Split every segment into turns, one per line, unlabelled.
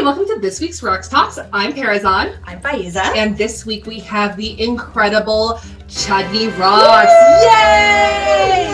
welcome to this week's Raqs Talks. I'm Parazan.
I'm Faiza.
And this week we have the incredible Chudney Raks.
Yay!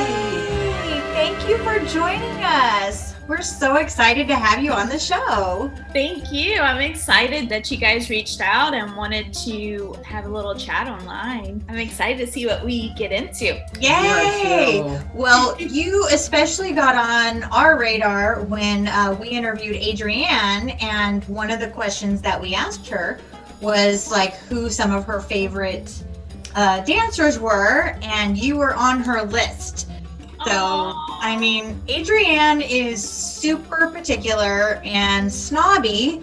Thank you for joining us. We're so excited to have you on the show.
Thank you. I'm excited that you guys reached out and wanted to have a little chat online. I'm excited to see what we get into.
Yay! Well, you especially got on our radar when we interviewed Adrienne, and one of the questions that we asked her was like who some of her favorite dancers were, and you were on her list. So, I mean, Adrienne is super particular and snobby.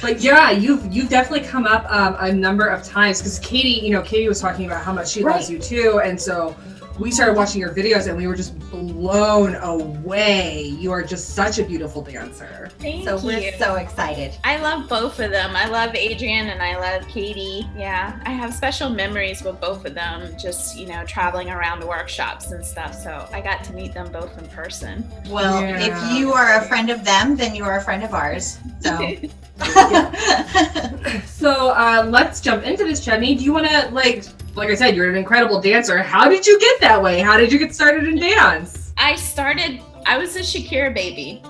But yeah, you've definitely come up a number of times because Katie was talking about how much she loves you too, and so we started watching your videos and we were just blown away. You are just such a beautiful dancer.
Thank
you.
So
we're so excited.
I love both of them. I love Adrienne and I love Katie. Yeah, I have special memories with both of them, just, traveling around the workshops and stuff. So I got to meet them both in person.
Well, if you are a friend of them, then you are a friend of ours. So.
So let's jump into this, Chudney. Do you want to, like I said, you're an incredible dancer. How did you get that way? How did you get started in dance?
I was a Shakira baby.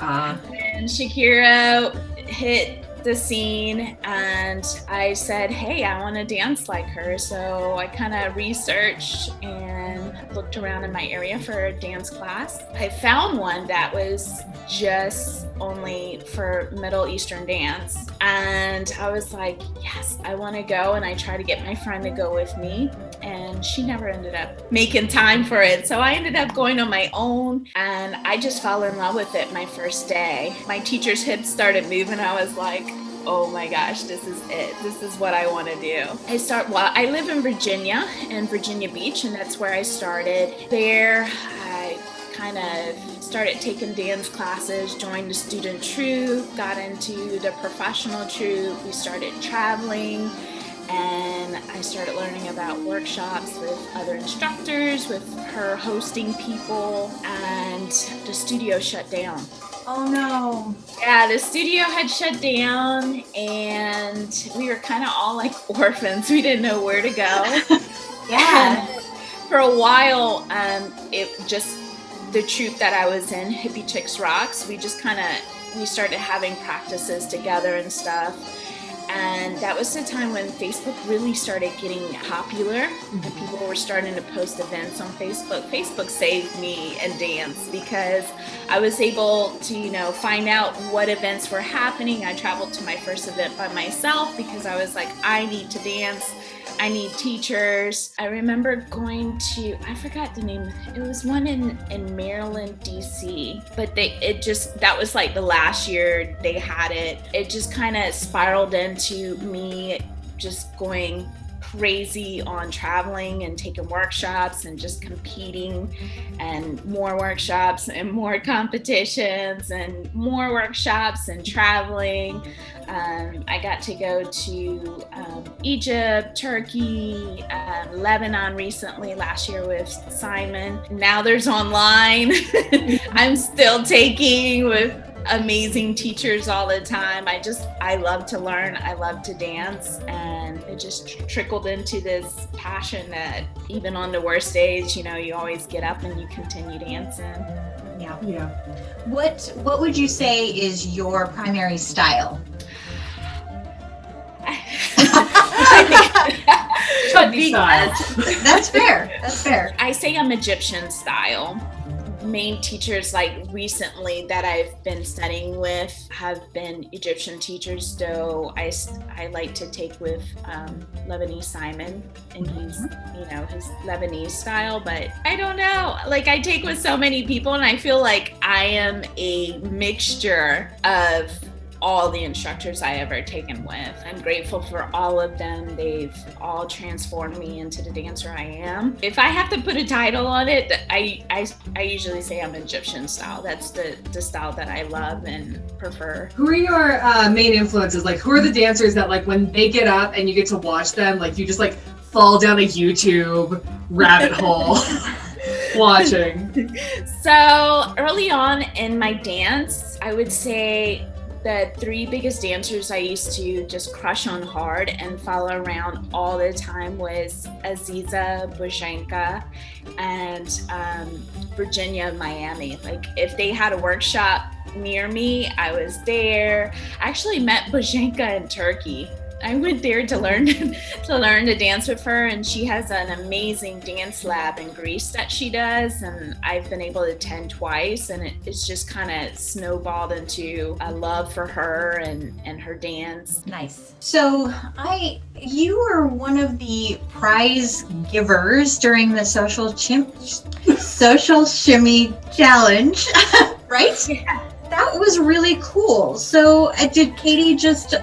And Shakira hit the scene and I said, hey, I want to dance like her. So I kind of researched and looked around in my area for a dance class. I found one that was just only for Middle Eastern dance. And I was like, yes, I want to go. And I tried to get my friend to go with me. And she never ended up making time for it. So I ended up going on my own and I just fell in love with it my first day. My teacher's hips started moving. I was like, oh my gosh, this is it. This is what I want to do. I live in Virginia Beach, and that's where I started. There, I kind of started taking dance classes, joined the student troupe, got into the professional troupe. We started traveling. And I started learning about workshops with other instructors, with her hosting people, and the studio shut down.
Oh no.
Yeah, the studio had shut down and we were kind of all like orphans. We didn't know where to go.
Yeah.
And for a while, the troupe that I was in, Hippie Chicks Rocks, we started having practices together and stuff. And that was the time when Facebook really started getting popular and people were starting to post events on Facebook. Facebook saved me in dance because I was able to, find out what events were happening. I traveled to my first event by myself because I was like, I need to dance. I need teachers. I remember going to, I forgot the name. It was one in Maryland, DC, but that was like the last year they had it. It just kind of spiraled into me just going crazy on traveling and taking workshops and just competing, and more workshops and more competitions and more workshops and traveling. I got to go to Egypt, Turkey, Lebanon recently, last year with Simon. Now there's online. I'm still taking with amazing teachers all the time. I love to learn. I love to dance, and it just trickled into this passion that even on the worst days, you always get up and you continue dancing.
Yeah. What would you say is your primary style?
Chudney style.
That's fair.
I say I'm Egyptian style. Main teachers like recently that I've been studying with have been Egyptian teachers, though I like to take with Lebanese Simon, and he's his Lebanese style, but I don't know, like I take with so many people and I feel like I am a mixture of all the instructors I ever taken with. I'm grateful for all of them. They've all transformed me into the dancer I am. If I have to put a title on it, I usually say I'm Egyptian style. That's the style that I love and prefer.
Who are your main influences? Like, who are the dancers that, like, when they get up and you get to watch them, like, you just, like, fall down a YouTube rabbit hole watching?
So early on in my dance, I would say the three biggest dancers I used to just crush on hard and follow around all the time was Aziza Bojanka and Virginia Miami. Like if they had a workshop near me, I was there. I actually met Bojanka in Turkey. I went there to learn to dance with her, and she has an amazing dance lab in Greece that she does, and I've been able to attend twice, and it's just kind of snowballed into a love for her and her dance.
Nice. So you were one of the prize givers during the social shimmy challenge, right?
Yeah.
That was really cool. So did Katie just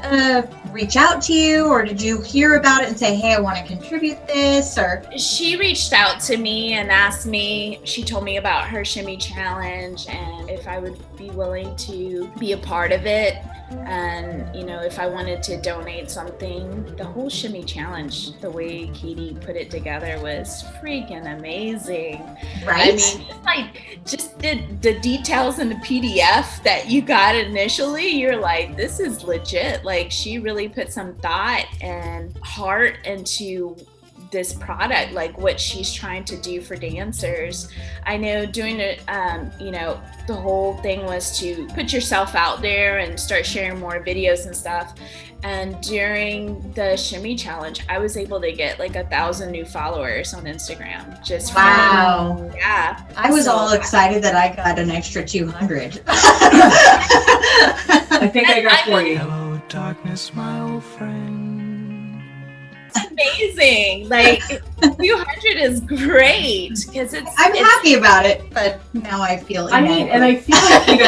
reach out to you, or did you hear about it and say, hey, I want to contribute this? Or
she reached out to me and asked me, she told me about her shimmy challenge and if I would be willing to be a part of it, and if I wanted to donate something. The whole shimmy challenge, the way Katie put it together, was freaking amazing.
Right?
I mean, just the details in the PDF that you got initially, you're like, this is legit. Like, she really put some thought and heart into this product, like what she's trying to do for dancers. I know doing it, the whole thing was to put yourself out there and start sharing more videos and stuff. And during the shimmy challenge, I was able to get like 1,000 new followers on Instagram. Just
wow.
Yeah.
I was all excited that I got an extra 200.
I think I got 40.
Hello, darkness, my old friend.
It's amazing. Like 200 is great because
I'm happy about it, but now I feel
I mean, and I feel like,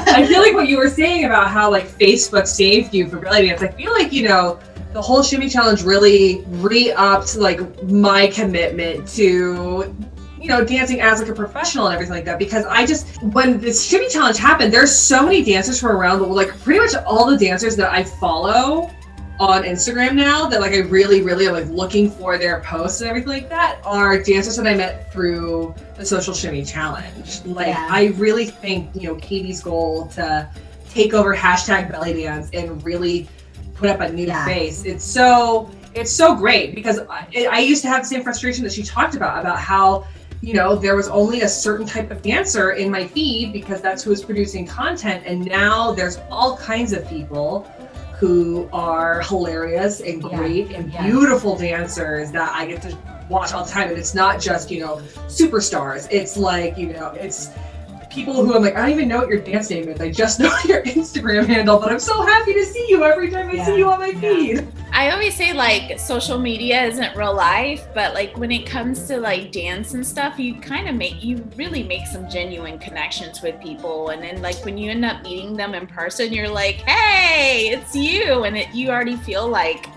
I feel like what you were saying about how like Facebook saved you for belly dance. I feel like, the whole shimmy challenge really re-upped like my commitment to dancing as like a professional and everything like that, because when this shimmy challenge happened, there's so many dancers from around the world, like pretty much all the dancers that I follow on Instagram now that like I really, really am like looking for their posts and everything like that are dancers that I met through the social shimmy challenge. Like, yeah. I really think, Katie's goal to take over hashtag belly dance and really put up a new face. It's so great, because I used to have the same frustration that she talked about how there was only a certain type of dancer in my feed because that's who was producing content. And now there's all kinds of people who are hilarious and great and beautiful dancers that I get to watch all the time. And it's not just, superstars. It's like, it's people who I'm like, I don't even know what your dance name is. I just know your Instagram handle, but I'm so happy to see you every time I see you on my feed.
I always say like social media isn't real life, but like when it comes to like dance and stuff, you really make some genuine connections with people. And then like when you end up meeting them in person, you're like, hey, it's you. And you already feel like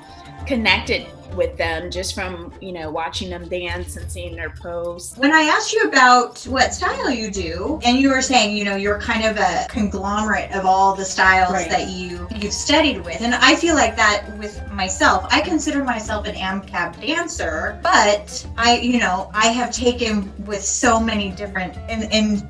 connected with them just from watching them dance and seeing their posts.
When I asked you about what style you do, and you were saying you're kind of a conglomerate of all the styles that you've studied with, and I feel like that with myself. I consider myself an AMCAB dancer, but I have taken with so many different and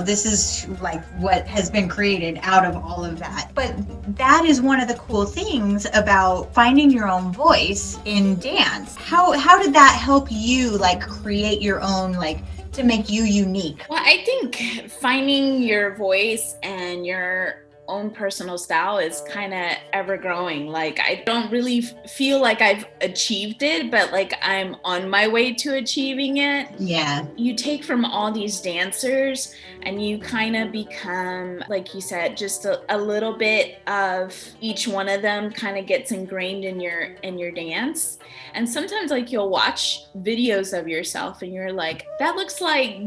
this is like what has been created out of all of that. But that is one of the cool things about finding your own voice in dance. How did that help you like create your own, like, to make you unique?
Well, I think finding your voice and your own personal style is kind of ever growing. Like, I don't really feel like I've achieved it, but like I'm on my way to achieving it.
Yeah.
You take from all these dancers and you kind of become, like you said, just a little bit of each one of them kind of gets ingrained in your dance. And sometimes like you'll watch videos of yourself and you're like, that looks like,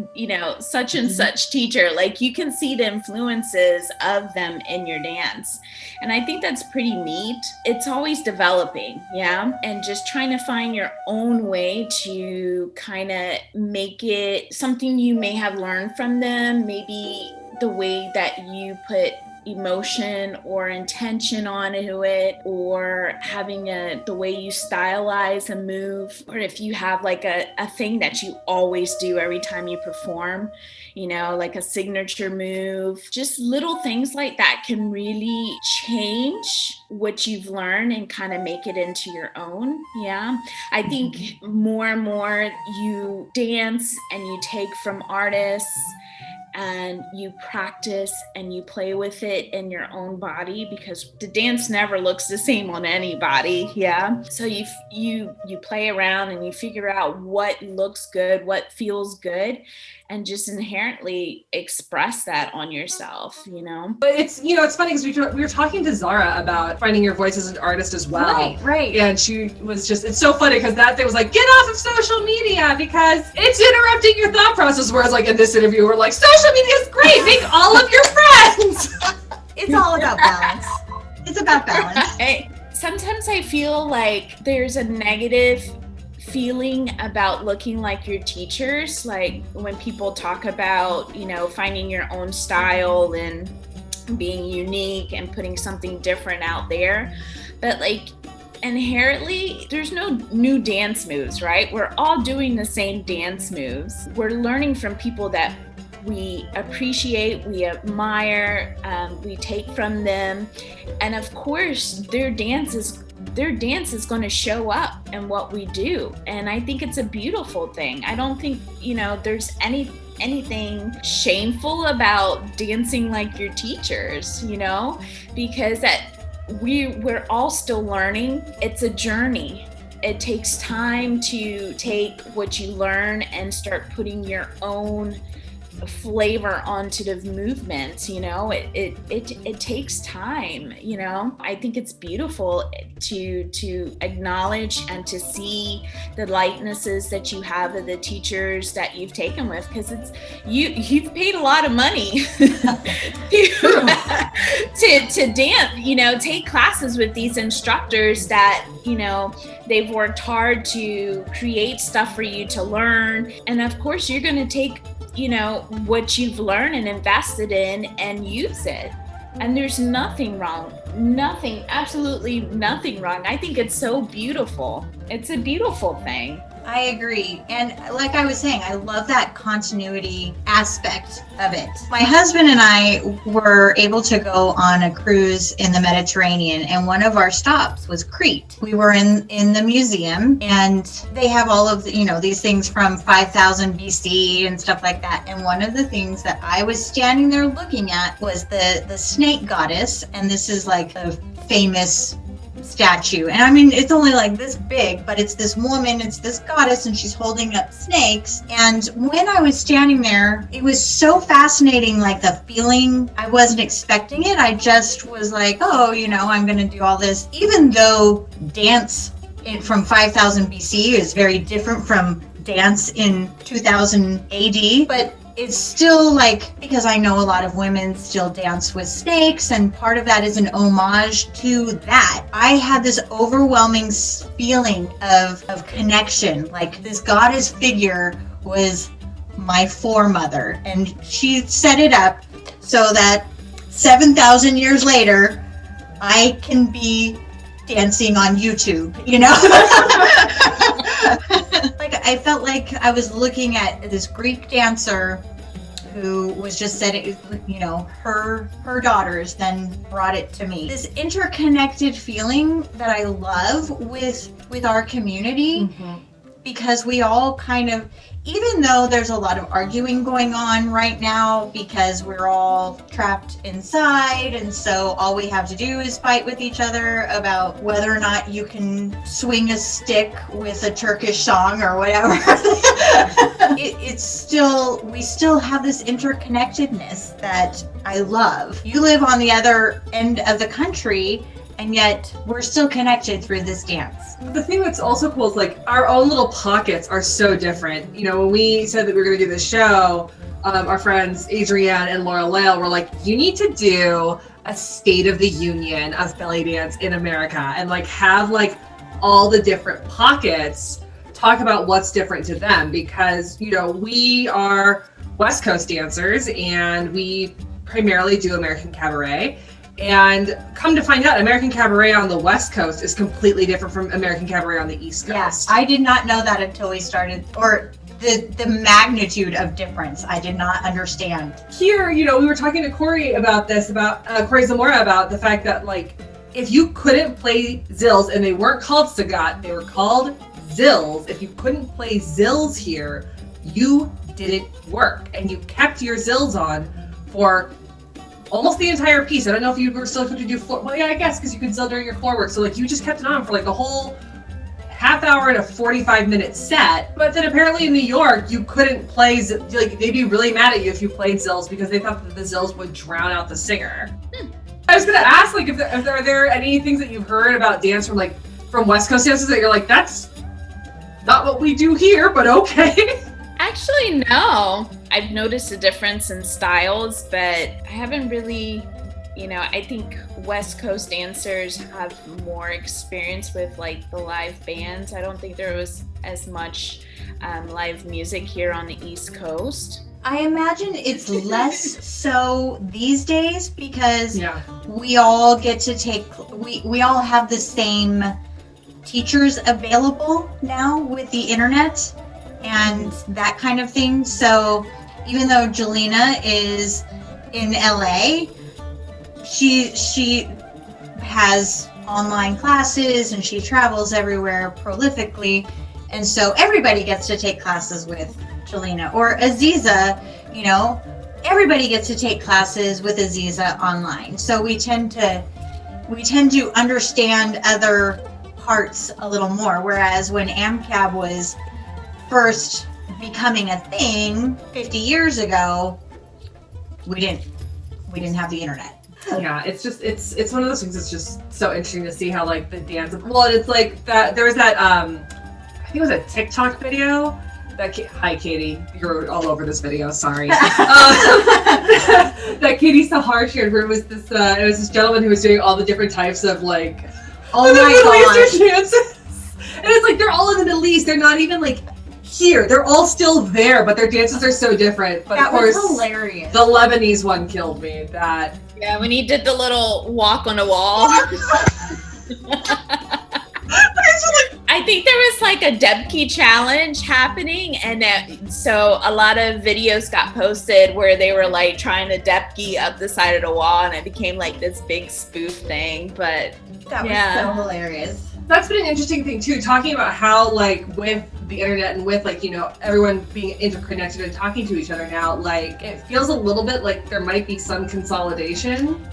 such and such teacher. Like you can see the influences of them in your dance. And I think that's pretty neat. It's always developing, and just trying to find your own way to kind of make it something you may have learned from them, maybe the way that you put emotion or intention onto it, or having the way you stylize a move, or if you have like a thing that you always do every time you perform, you know, like a signature move. Just little things like that can really change what you've learned and kind of make it into your own. Yeah. I think more and more you dance and you take from artists and you practice and you play with it in your own body, because the dance never looks the same on anybody. Yeah. So you play around and you figure out what looks good, what feels good, and just inherently express that on yourself, you know?
But it's, you know, it's funny because we were talking to Zara about finding your voice as an artist as well.
Right.
And she was just, it's so funny because that thing was like, get off of social media because it's interrupting your thought process. Whereas like in this interview, we're like, social media is great. Make all of your friends.
It's all about balance. It's about balance.
Sometimes I feel like there's a negative feeling about looking like your teachers, like when people talk about, you know, finding your own style and being unique and putting something different out there. But like inherently, there's no new dance moves, right? We're all doing the same dance moves. We're learning from people that we appreciate, we admire, we take from them. And of course, their dance is going to show up in what we do. And I think it's a beautiful thing. I don't think, you know, there's anything shameful about dancing like your teachers, you know, because we're all still learning. It's a journey. It takes time to take what you learn and start putting your own flavor onto the movements, you know. It takes time, you know. I think it's beautiful to acknowledge and to see the likenesses that you have of the teachers that you've taken with, because it's you've paid a lot of money to dance, you know, take classes with these instructors that, you know, they've worked hard to create stuff for you to learn. And of course you're going to take, you know, what you've learned and invested in and use it. And there's nothing wrong. Nothing, absolutely nothing wrong. I think it's so beautiful. It's a beautiful thing.
I agree. And like I was saying, I love that continuity aspect of it. My husband and I were able to go on a cruise in the Mediterranean, and one of our stops was Crete. We were in the museum, and they have all of the, you know, these things from 5000 BC and stuff like that. And one of the things that I was standing there looking at was the snake goddess. And this is like a famous statue, and I mean, it's only like this big, but it's this woman, it's this goddess, and she's holding up snakes. And when I was standing there, it was so fascinating, like the feeling. I wasn't expecting it. I just was like, oh, you know, I'm gonna do all this, even though dance from 5000 BC is very different from dance in 2000 AD, but it's still like, because I know a lot of women still dance with snakes, and part of that is an homage to that. I had this overwhelming feeling of connection. Like this goddess figure was my foremother, and she set it up so that 7,000 years later, I can be dancing on YouTube, you know? Like I felt like I was looking at this Greek dancer who was just setting, you know, her daughters then brought it to me. This interconnected feeling that I love with our community, because we all kind of, even though there's a lot of arguing going on right now because we're all trapped inside, and so all we have to do is fight with each other about whether or not you can swing a stick with a Turkish song or whatever. It's still, we still have this interconnectedness that I love. You live on the other end of the country, and yet we're still connected through this dance.
The thing that's also cool is like our own little pockets are so different. You know, when we said that we were going to do this show, our friends Adrienne and Laura Lale were like, you need to do a State of the Union of belly dance in America, and like have like all the different pockets talk about what's different to them, because, you know, we are West Coast dancers and we primarily do American Cabaret. And come to find out, American Cabaret on the West Coast is completely different from American Cabaret on the East Coast.
Yeah, I did not know that until we started, or the magnitude of difference. I did not understand.
Here, you know, we were talking to Corey about this, Corey Zamora, about the fact that, like, if you couldn't play zills, and they weren't called Sagat, they were called zills. If you couldn't play zills here, you didn't work, and you kept your zills on for almost the entire piece. I don't know if you were still able to do floor. Well, yeah, I guess because you could zill during your floor work. So like you just kept it on for like the whole half hour and a 45-minute set. But then apparently in New York, you couldn't play. Like they'd be really mad at you if you played zills because they thought that the zills would drown out the singer. I was gonna ask, like, if are there any things that you've heard about dance from West Coast dances that you're like, that's not what we do here, but okay.
Actually, no. I've noticed a difference in styles, but I haven't really, you know, I think West Coast dancers have more experience with like the live bands. I don't think there was as much live music here on the East Coast.
I imagine it's less so these days because we all get to we all have the same teachers available now with the internet and that kind of thing. So even though Jelena is in LA, she has online classes and she travels everywhere prolifically. And so everybody gets to take classes with Jelena, or Aziza, you know, everybody gets to take classes with Aziza online. So we tend to understand other parts a little more. Whereas when AmCab was first becoming a thing 50 years ago, we didn't have the internet.
Yeah, it's just it's one of those things. It's just so interesting to see how like the dance. Well, it's like that. There was that I think it was a TikTok video. Hi, Katie. You're all over this video. Sorry. That Katie Sahar shared, where it was this gentleman who was doing all the different types of like,
oh my gosh,
dances, and it's like they're all in the Middle East. They're not even like here. They're all still there, but their dances are so different. But
that
of course,
was hilarious.
The Lebanese one killed me.
Yeah, when he did the little walk on a wall. I think there was like a Debki challenge happening, and so a lot of videos got posted where they were like trying to Debki up the side of the wall, and it became like this big spoof thing. But
that was so hilarious.
That's been an interesting thing too, talking about how like with the internet and with like, you know, everyone being interconnected and talking to each other now, like it feels a little bit like there might be some consolidation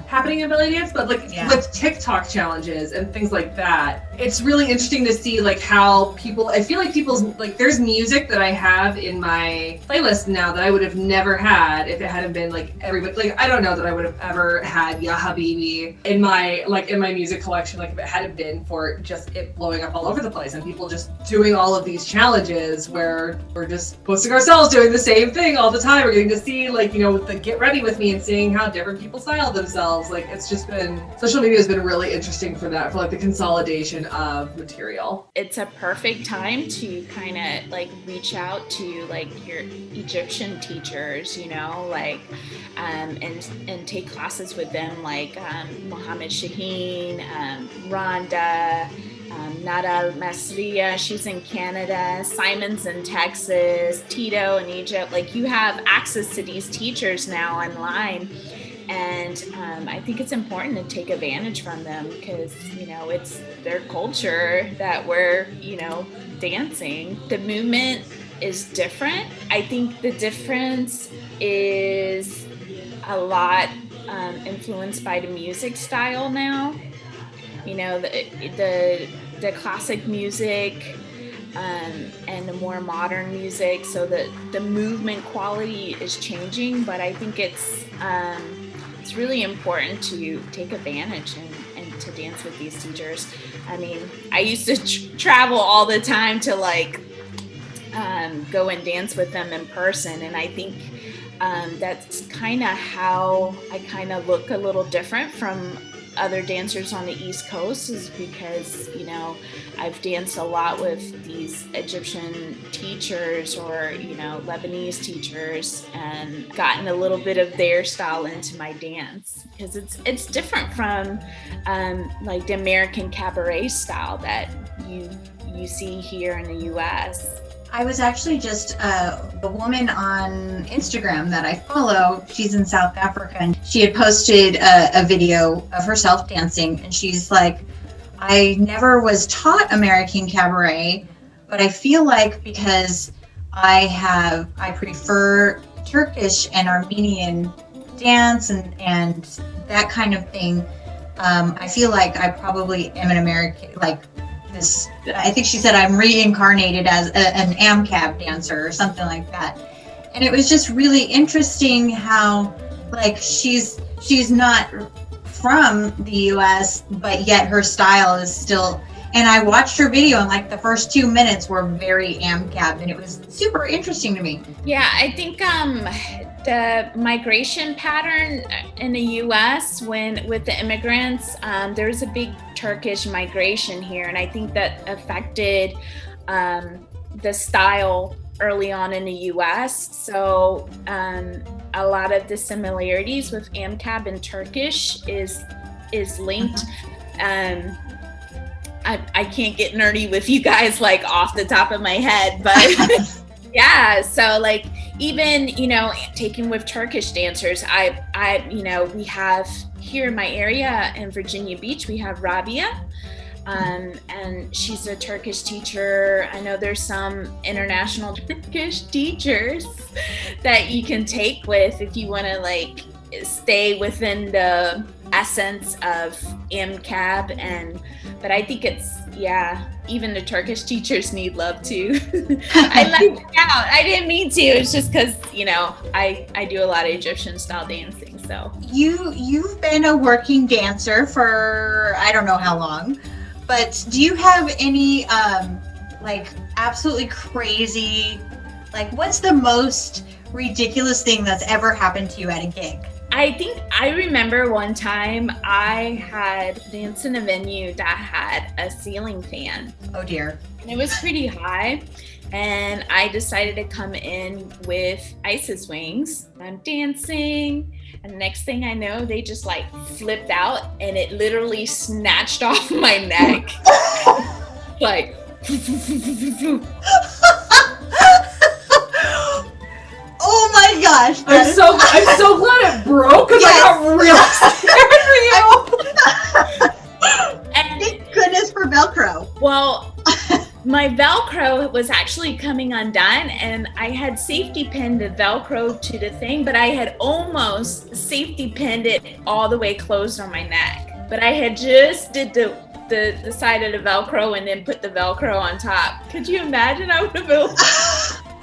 happening in belly dance, but like with TikTok challenges and things like that, it's really interesting to see like how I feel like people's like there's music that I have in my playlist now that I would have never had if it hadn't been like everybody, like I don't know that I would have ever had Ya Habibi in my music collection, like if it hadn't been for just it blowing up all over the place and people just doing all of these challenges where we're just posting ourselves doing the same thing all the time. We're getting to see like, you know, the get ready with me and seeing how different people style themselves. Like it's just been, social media has been really interesting for that, for like the consolidation of material.
It's a perfect time to kind of like reach out to like your Egyptian teachers, you know, like and take classes with them, like Mohammed Shaheen, Rhonda, Nada Masria, she's in Canada, Simon's in Texas, Tito in Egypt. Like you have access to these teachers now online, and I think it's important to take advantage from them because, you know, it's their culture that we're, you know, dancing. The movement is different. I think the difference is a lot influenced by the music style now. You know, the classic music and the more modern music, so that the movement quality is changing, but I think it's really important to take advantage and to dance with these teachers. I mean, I used to travel all the time to like go and dance with them in person, and I think that's kind of how I kind of look a little different from other dancers on the East Coast is because, you know, I've danced a lot with these Egyptian teachers or, you know, Lebanese teachers and gotten a little bit of their style into my dance because it's different from like the American cabaret style that you see here in the US.
I was actually just a woman on Instagram that I follow. She's in South Africa, and she had posted a video of herself dancing, and she's like, I never was taught American cabaret, but I feel like because I prefer Turkish and Armenian dance and that kind of thing, I feel like I probably am an American, like, this, I think she said I'm reincarnated as an AMCAB dancer or something like that. And it was just really interesting how, like, she's not from the US, but yet her style is still, and I watched her video and like the first 2 minutes were very AMCAB, and it was super interesting to me.
Yeah, I think the migration pattern in the U.S. with the immigrants, there was a big Turkish migration here, and I think that affected the style early on in the U.S. So a lot of the similarities with AMCAB and Turkish is linked. I can't get nerdy with you guys like off the top of my head, but yeah, so like even, you know, taking with Turkish dancers, I you know, we have here in my area in Virginia Beach, we have Rabia, and she's a Turkish teacher. I know there's some international Turkish teachers that you can take with if you want to like stay within the essence of AMCAB, but I think it's, yeah, even the Turkish teachers need love too. I left it out. I didn't mean to. It's just because, you know, I do a lot of Egyptian style dancing. So
you've been a working dancer for I don't know how long, but do you have any like absolutely crazy, like what's the most ridiculous thing that's ever happened to you at a gig?
I think I remember one time I had danced in a venue that had a ceiling fan.
Oh dear.
And it was pretty high. And I decided to come in with ISIS wings. I'm dancing. And the next thing I know, they just like flipped out and it literally snatched off my neck. Like,
oh my gosh!
I'm so glad it broke because
Yes.
I got real scared for you.
and
Thank goodness for Velcro.
well, my Velcro was actually coming undone, and I had safety pinned the Velcro to the thing, but I had almost safety pinned it all the way closed on my neck. But I had just did the side of the Velcro and then put the Velcro on top. Could you imagine? I would have been.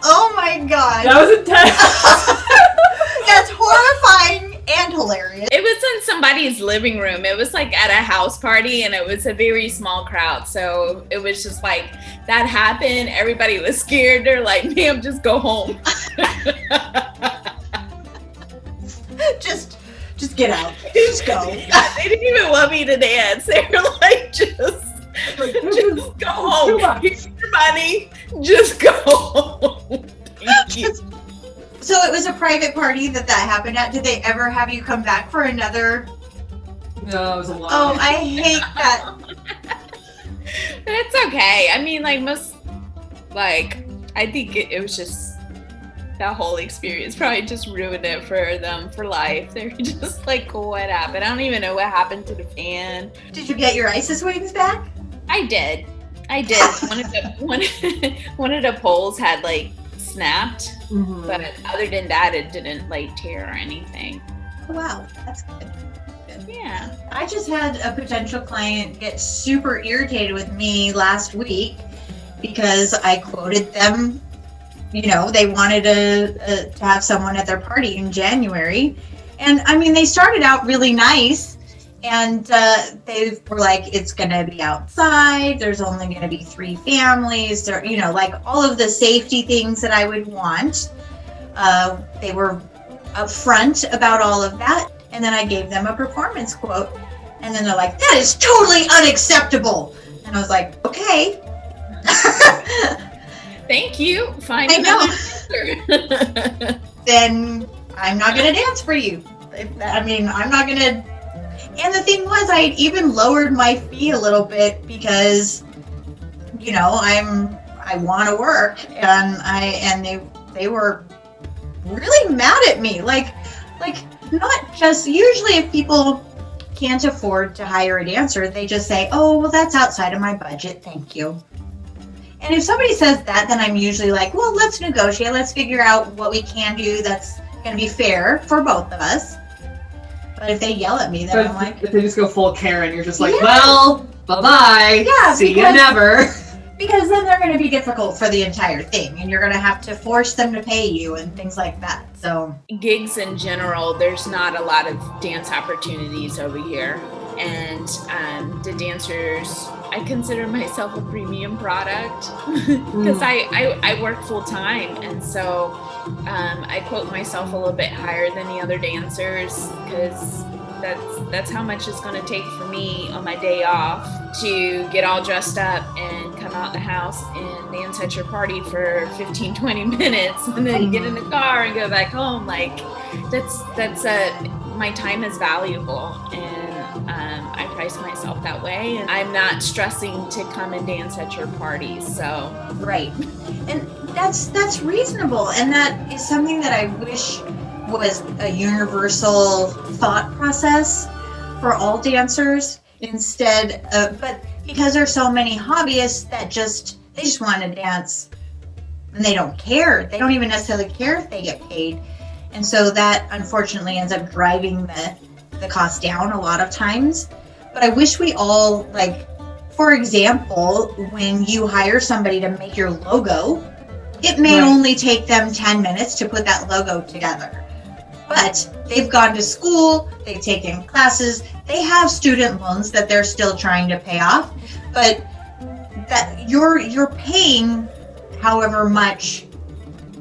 Oh my god.
That was intense.
That's horrifying and hilarious.
It was in somebody's living room. It was like at a house party, and it was a very small crowd. So it was just like that happened. Everybody was scared. They're like, ma'am, just go home.
Just get out. Just go.
They didn't even want me to dance. They were like, just go home. Here's your money. Just go home. Thank you.
So it was a private party that happened at. Did they ever have you come back for another?
No, it was a lot.
Oh, I hate that.
It's okay. I mean, like most, like, I think it was just that whole experience probably just ruined it for them for life. They're just like, what happened? I don't even know what happened to the fan.
Did you get your ISIS wings back?
I did. One of the poles had like snapped, but other than that, it didn't like tear or anything.
Oh, wow, that's good.
Yeah.
I just had a potential client get super irritated with me last week because I quoted them. You know, they wanted to have someone at their party in January. And I mean, they started out really nice. And they were like, it's going to be outside. There's only going to be 3 families. There, you know, like all of the safety things that I would want. They were upfront about all of that. And then I gave them a performance quote. And then they're like, that is totally unacceptable. And I was like, okay.
Thank you. Find
I know.
another.
Then I'm not going to dance for you. I mean, I'm not going to. And the thing was, I even lowered my fee a little bit because, you know, I want to work, and they were really mad at me. Like not just, usually if people can't afford to hire a dancer, they just say, oh, well, that's outside of my budget, thank you. And if somebody says that, then I'm usually like, well, let's negotiate, let's figure out what we can do that's going to be fair for both of us. But if they yell at me, then I'm like,
if they just go full Karen, you're just like,
yeah.
Well, bye-bye,
yeah,
see you never.
Because then they're going to be difficult for the entire thing, and you're going to have to force them to pay you and things like that. So
gigs in general, there's not a lot of dance opportunities over here. And the dancers, I consider myself a premium product because I work full time. And so I quote myself a little bit higher than the other dancers because that's how much it's going to take for me on my day off to get all dressed up and come out the house and dance at your party for 15-20 minutes and then get in the car and go back home. Like my time is valuable, and I price myself that way, and I'm not stressing to come and dance at your parties. So
right, and that's reasonable, and that is something that I wish was a universal thought process for all dancers instead of, but because there's so many hobbyists that they just want to dance and they don't care. They don't even necessarily care if they get paid. And so that unfortunately ends up driving the cost down a lot of times. But I wish we all, like, for example, when you hire somebody to make your logo, it may only take them 10 minutes to put that logo together. But they've gone to school, they've taken classes, they have student loans that they're still trying to pay off, but that you're paying however much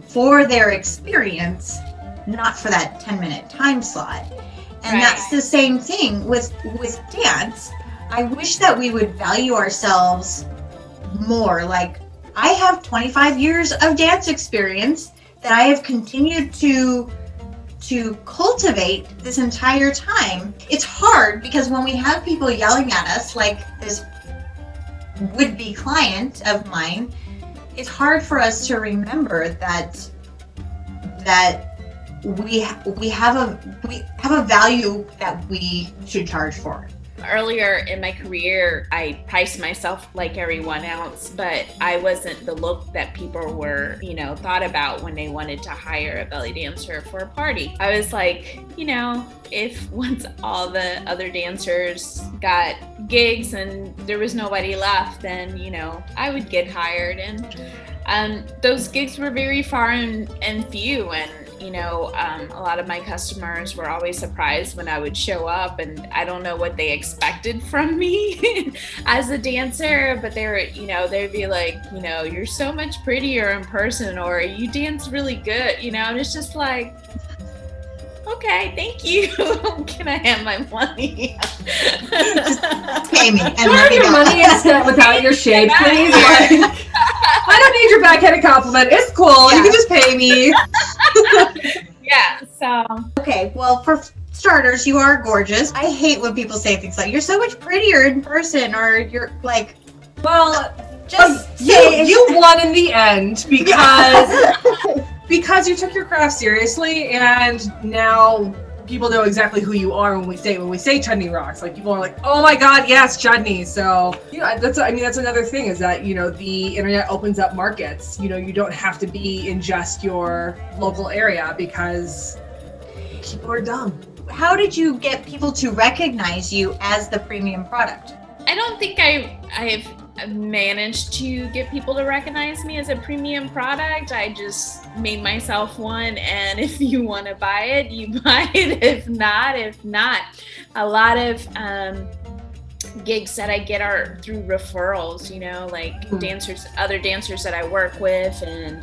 for their experience, not for that 10-minute time slot. And that's the same thing with dance. I wish that we would value ourselves more. Like, I have 25 years of dance experience that I have continued to cultivate this entire time. It's hard because when we have people yelling at us, like this would-be client of mine, it's hard for us to remember that we have a value that we should charge for.
Earlier in my career, I priced myself like everyone else, but I wasn't the look that people were, thought about when they wanted to hire a belly dancer for a party. I was like, if once all the other dancers got gigs and there was nobody left, then, I would get hired. And those gigs were very far and few, and a lot of my customers were always surprised when I would show up, and I don't know what they expected from me as a dancer, but they were, they'd be like, you're so much prettier in person, or you dance really good, and it's just like, okay, thank you. Can I have my money?
Just pay me. And
can I have your money instead without your shade, please? Like, I don't need your backhanded compliment. It's cool. Yeah. You can just pay me.
Yeah, so.
Okay, well, for starters, you are gorgeous. I hate when people say things like, you're so much prettier in person, or you're like,
well,
just
say you won in the end because you took your craft seriously, and now people know exactly who you are when we say Chudney Raks. Like, people are like, oh my God, yes, Chudney. So that's another thing, is that the internet opens up markets. You don't have to be in just your local area because people are dumb.
How did you get people to recognize you as the premium product?
I don't think I've managed to get people to recognize me as a premium product. I just made myself one, and if you want to buy it, you buy it. If not. A lot of gigs that I get are through referrals, like other dancers that I work with, and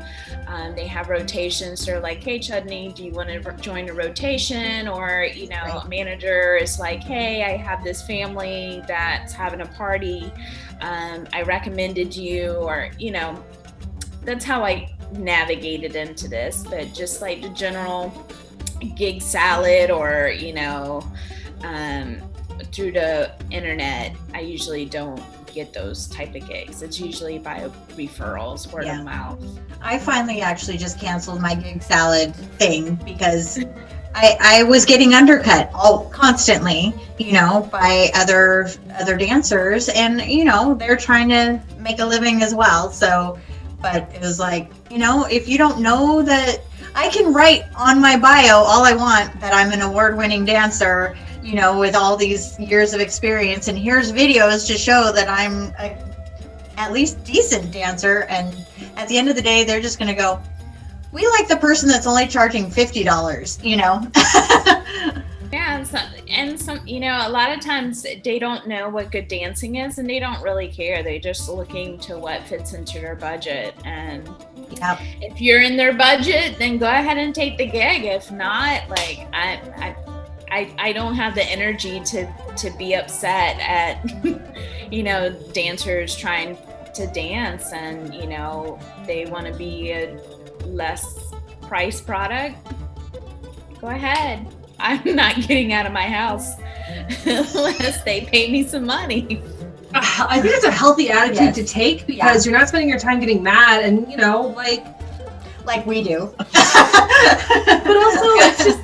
they have rotations. They're like, hey, Chudney, do you want to join a rotation? Or, a manager is like, hey, I have this family that's having a party. I recommended you, or, that's how I navigated into this. But just like the general gig salad, or, through the internet, I usually don't get those type of gigs. It's usually by referrals, word of mouth.
I finally actually just canceled my gig salad thing because I was getting undercut constantly, by other dancers, and they're trying to make a living as well. So, but it was like, if you don't know that, I can write on my bio all I want that I'm an award-winning dancer, with all these years of experience, and here's videos to show that I'm a at least decent dancer. And at the end of the day, they're just going to go, we like the person that's only charging $50,
Yeah, and some, a lot of times they don't know what good dancing is, and they don't really care. They're just looking to what fits into their budget. And if you're in their budget, then go ahead and take the gig. If not, like I don't have the energy to be upset at, dancers trying to dance, and, they want to be a less price product. Go ahead. I'm not getting out of my house unless they pay me some money.
I think it's a healthy attitude to take, because you're not spending your time getting mad and,
like we do.
But also, it's just,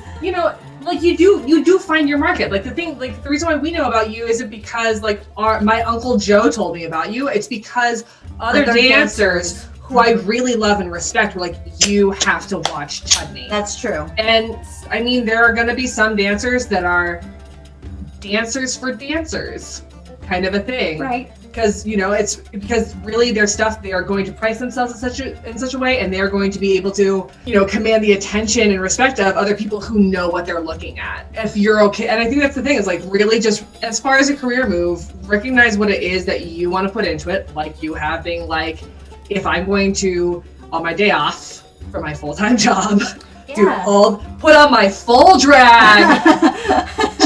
like you do find your market. Like the reason why we know about you isn't because my Uncle Joe told me about you. It's because other dancers who I really love and respect were like, you have to watch Chudney.
That's true.
And I mean, there are going to be some dancers that are dancers for dancers, kind of a thing.
Right.
Because, it's because really their stuff, they are going to price themselves in such a way, and they're going to be able to, command the attention and respect of other people who know what they're looking at. If you're okay, and I think that's the thing, is like really just, as far as a career move, recognize what it is that you want to put into it, like you have, being like, if I'm going to, on my day off from my full-time job, put on my full drag,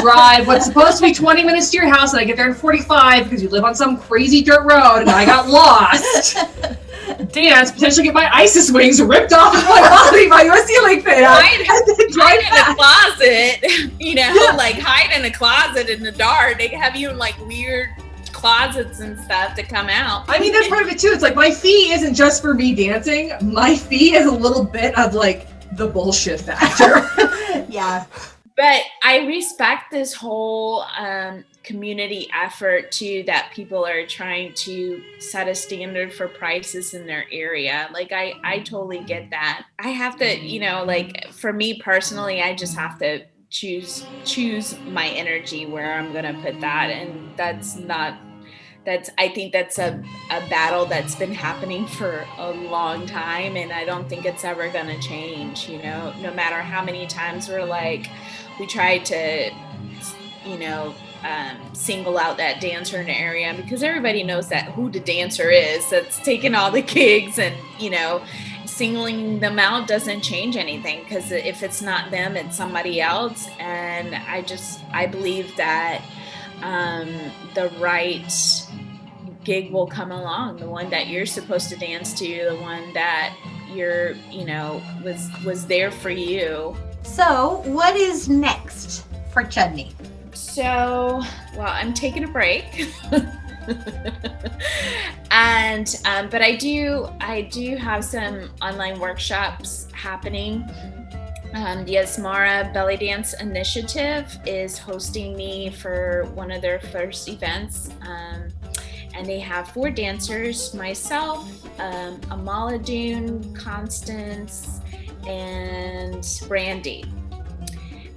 drive what's supposed to be 20 minutes to your house, and I get there in 45 because you live on some crazy dirt road and I got lost. Dance, potentially get my ISIS wings ripped off of my body by a ceiling fan.
Hide in a closet, like hide in a closet in the dark. They have you in like weird closets and stuff to come out.
I mean, that's part of it too. It's like, my fee isn't just for me dancing. My fee is a little bit of like the bullshit factor.
Yeah.
But I respect this whole community effort too, that people are trying to set a standard for prices in their area. Like I totally get that. I have to, like for me personally, I just have to choose my energy where I'm gonna put that, and I think that's a battle that's been happening for a long time, and I don't think it's ever gonna change, no matter how many times we try to, single out that dancer in the area, because everybody knows that who the dancer is that's taking all the gigs, and, singling them out doesn't change anything, because if it's not them, it's somebody else. And I believe that the right gig will come along, the one that you're supposed to dance to, the one that you're, was there for you.
So what is next for Chudney?
So, well, I'm taking a break. And but I do have some online workshops happening. The Asmara Belly Dance Initiative is hosting me for one of their first events, and they have 4 dancers: myself, Amaladoon, Constance, and Brandy.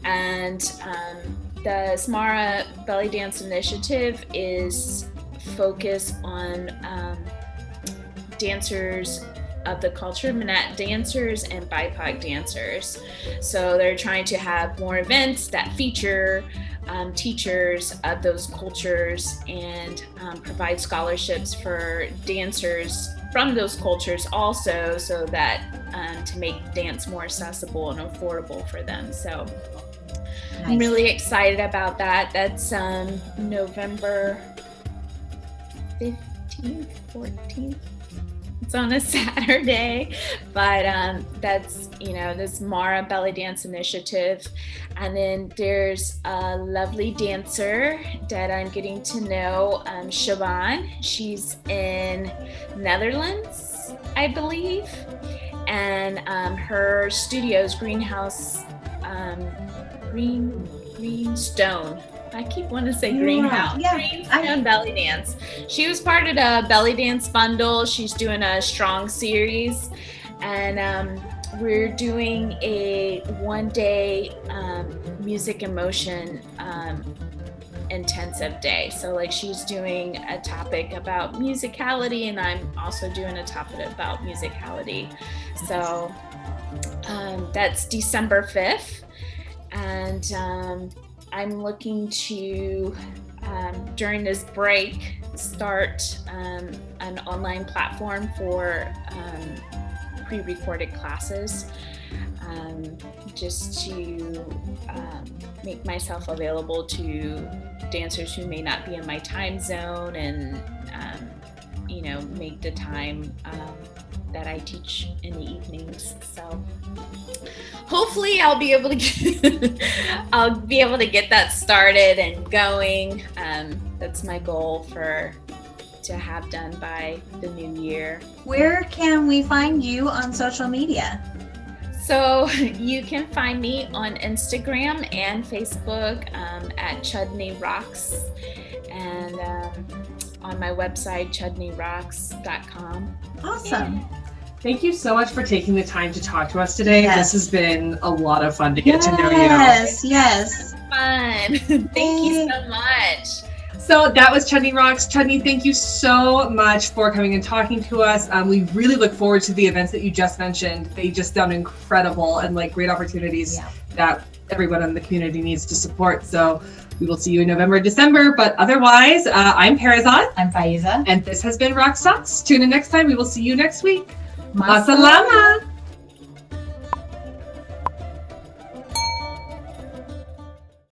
And the Asmara Belly Dance Initiative is focused on dancers of the culture, Manat dancers and BIPOC dancers. So they're trying to have more events that feature teachers of those cultures and provide scholarships for dancers from those cultures also, so that to make dance more accessible and affordable for them. So I'm really excited about that. That's November 15th, 14th. It's on a Saturday, but that's, this Mara Belly Dance Initiative. And then there's a lovely dancer that I'm getting to know, Siobhan. She's in Netherlands, I believe. And her studio's Greenstone. I keep wanting to say Greenhouse.
Yeah.
Greenstone Belly Dance. She was part of the Belly Dance Bundle. She's doing a Strong series. And we're doing a one-day music and motion intensive day. So like she's doing a topic about musicality, and I'm also doing a topic about musicality. So that's December 5th. And I'm looking to, during this break, start an online platform for pre-recorded classes, just to make myself available to dancers who may not be in my time zone, and make the time that I teach in the evenings. So hopefully I'll be able to get that started and going. That's my goal to have done by the new year.
Where can we find you on social media?
So you can find me on Instagram and Facebook at Chudney Raks, and on my website, chudneyraks.com.
Awesome.
Yeah.
Thank you so much for taking the time to talk to us today.
Yes.
This has been a lot of fun to get to know you.
Yes.
Fun. Thank you so much.
So that was Chudney Raks. Chudney, thank you so much for coming and talking to us. We really look forward to the events that you just mentioned. They just sound incredible and like great opportunities that everyone in the community needs to support. So we will see you in November, December. But otherwise, I'm Parazad.
I'm Faiza.
And this has been Raqs Talks. Tune in next time. We will see you next week.
Masalama.